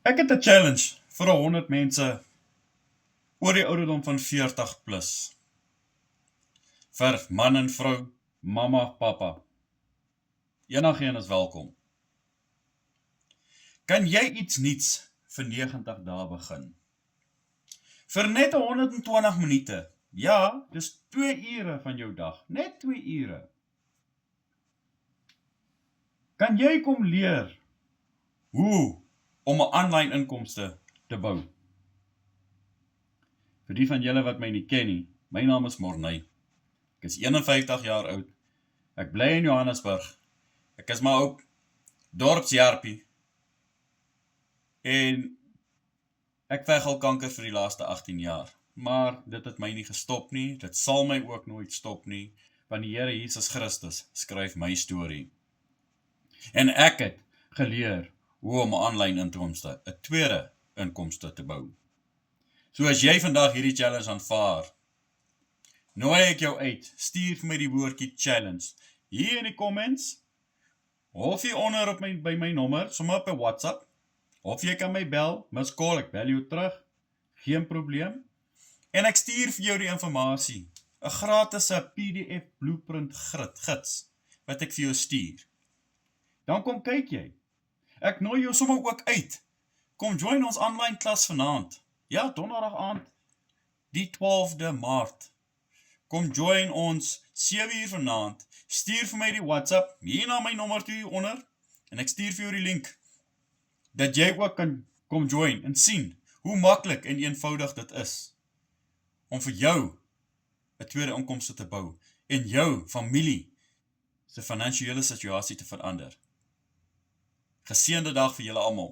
Ek het 'n challenge vir 100 mense oor die ouderdom van 40 plus. Vir man en vrou, mama, papa. Enigeen is welkom. Kan jy iets nuuts vir 90 dae begin? Vir net 120 minute. Ja, dis 2 ure van jou dag. Net 2 ure. Kan jy kom leer hoe om 'n aanlyn inkomste te bou? Vir die van julle wat my nie ken nie, my naam is Morney. Ek is 51 jaar oud. Ek bly in Johannesburg. Ek is maar ook dorpsjarpie. En ek veg al kanker vir die laaste 18 jaar. Maar dit het my nie gestop nie. Dit sal my ook nooit stop nie. Want die Here Jesus Christus skryf my storie. En ek het geleer hoe om 'n aanlyn inkomste, 'n tweede inkomste te bou. So as jy vandag hierdie challenge aanvaar, nooi ek jou uit, stuur vir my die woordjie challenge, hier in die comments, of hier onder op by my nommer, sommer op 'n WhatsApp, of jy kan my bel, mis call, ek bel jou terug, geen probleem, en ek stuur vir jou die informasie, 'n gratis PDF blueprint gids, wat ek vir jou stuur. Dan kom kyk jy, ek nooi jou sommer ook uit, kom join ons online klas vanaand, ja, donderdag aand, die 12de Maart, kom join ons 7 uur vanaand, stuur vir my die WhatsApp, hier na my nommer toe hieronder, en ek stuur vir jou die link, dat jy ook kan kom join en sien, hoe maklik en eenvoudig dit is, om vir jou 'n tweede inkomste te bou, en jou familie se finansiële situasie te verander. Geseënde dag vir julle almal.